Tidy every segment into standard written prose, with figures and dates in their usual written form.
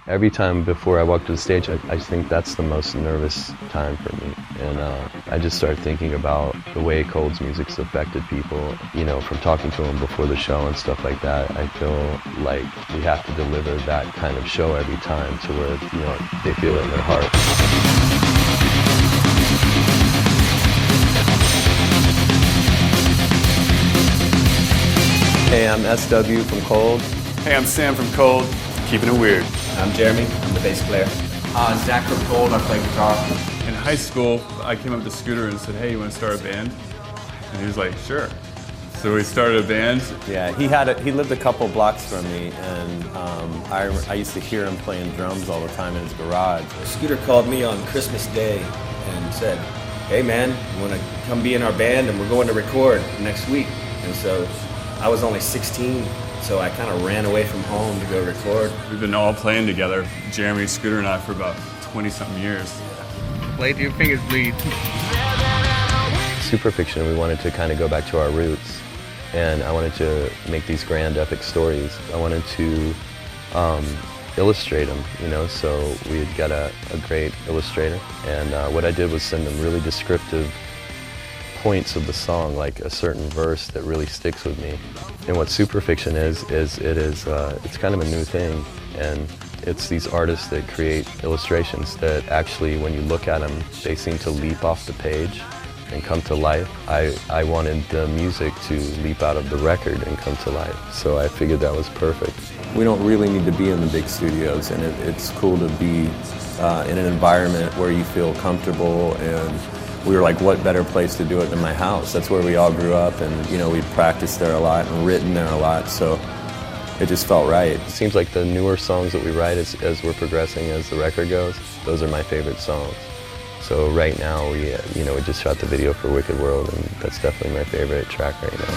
Every time before I walk to the stage, I think that's the most nervous time for me. And I just start thinking about the way Cold's music's affected people, you know, from talking to them before the show and stuff like that. I feel like we have to deliver that kind of show every time to where, you know, they feel it in their heart. Hey, I'm SW from Cold. Hey, I'm Sam from Cold, keeping it weird. I'm Jeremy, I'm the bass player. Zach from Cold, I play guitar. In high school, I came up to Scooter and said, hey, you want to start a band? And he was like, sure. So we started a band. Yeah, he lived a couple blocks from me, and I used to hear him playing drums all the time in his garage. Scooter called me on Christmas Day and said, hey man, you want to come be in our band and we're going to record next week. And so I was only 16. So I kind of ran away from home to go record. We've been all playing together, Jeremy, Scooter, and I, for about 20-something years. Play till your fingers bleed. Superfiction, we wanted to kind of go back to our roots, and I wanted to make these grand epic stories. I wanted to illustrate them, you know, so we had got a great illustrator, and what I did was send them really descriptive points of the song, like a certain verse that really sticks with me. And what Superfiction is it's kind of a new thing, and it's these artists that create illustrations that actually, when you look at them, they seem to leap off the page and come to life. I wanted the music to leap out of the record and come to life, so I figured that was perfect. We don't really need to be in the big studios, and it's cool to be in an environment where you feel comfortable, and we were like, what better place to do it than my house? That's where we all grew up, and you know, we'd practiced there a lot and written there a lot, so it just felt right. It seems like the newer songs that we write as we're progressing, as the record goes, those are my favorite songs. So right now, we just shot the video for Wicked World, and that's definitely my favorite track right now.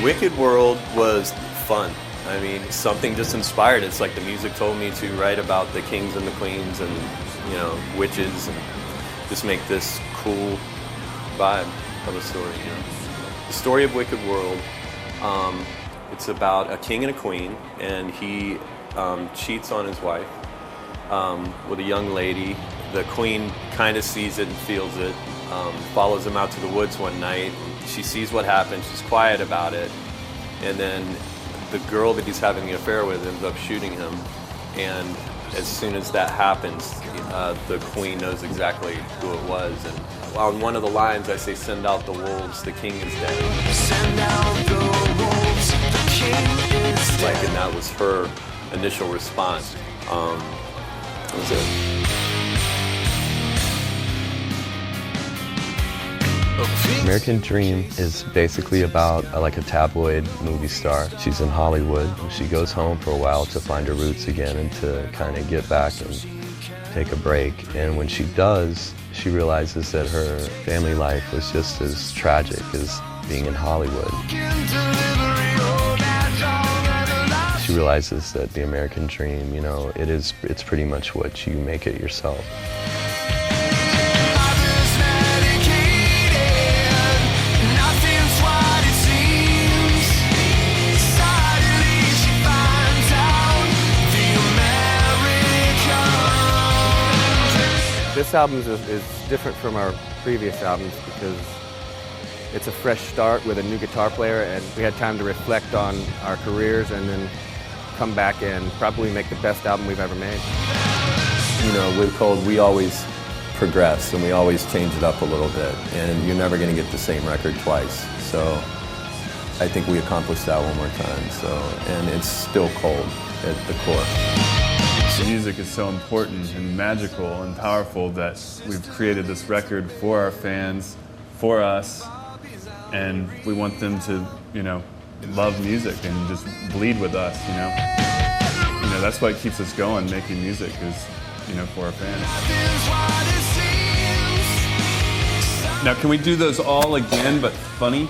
Wicked World was fun. I mean, something just inspired. It's like the music told me to write about the kings and the queens and, you know, witches, and just make this cool vibe of a story, you know. The story of Wicked World, it's about a king and a queen, and he cheats on his wife with a young lady. The queen kind of sees it and feels it, follows him out to the woods one night. She sees what happened, she's quiet about it, and then the girl that he's having the affair with ends up shooting him, and as soon as that happens, the queen knows exactly who it was. And on one of the lines, I say, "Send out the wolves, the king is dead." Send out the wolves, the king is dead. Like, and that was her initial response. That was it. American Dream is basically about like a tabloid movie star. She's in Hollywood. She goes home for a while to find her roots again and to kind of get back and take a break. And when she does, she realizes that her family life was just as tragic as being in Hollywood. She realizes that the American dream, you know, it's pretty much what you make it yourself. This album is different from our previous albums because it's a fresh start with a new guitar player, and we had time to reflect on our careers and then come back and probably make the best album we've ever made. You know, with Cold, we always progress and we always change it up a little bit, and you're never going to get the same record twice. So I think we accomplished that one more time. So, and it's still Cold at the core. Music is so important and magical and powerful that we've created this record for our fans, for us, and we want them to, you know, love music and just bleed with us, you know. You know, that's what keeps us going, making music, is, you know, for our fans. Now, can we do those all again, but funny?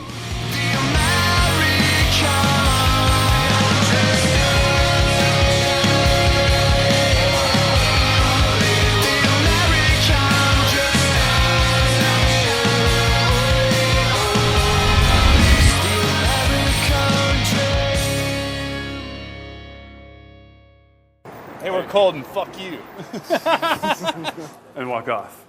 Hey, we're cold and fuck you. And walk off.